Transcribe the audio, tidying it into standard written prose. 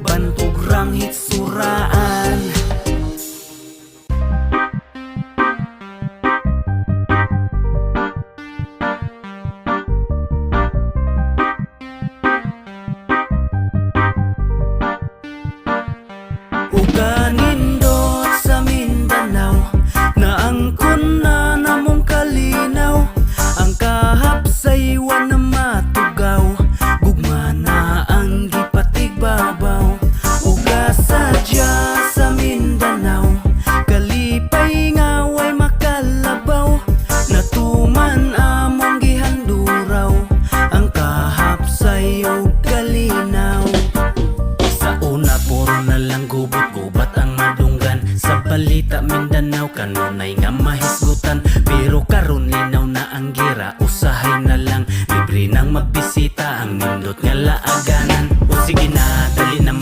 bantog ranghit suraan. Uganindot sa Mindanao, naangkon na namong kalinaw. Ang kahapsaywan na matugaw, gugma na ang gipatigbabaw. Uga sadya sa Mindanao, kalipay nga way makalabaw. Natuman among gihanduraw, ang kahapsayaw kalinaw. Sa una puro na lang gubat-gubat ang madunggan. Sa balita Mindanao kanunay nga mahisgutan. Pero karon linaw na ang gira, usahay na lang. Libre nang magbisita ang nindot nga laagan.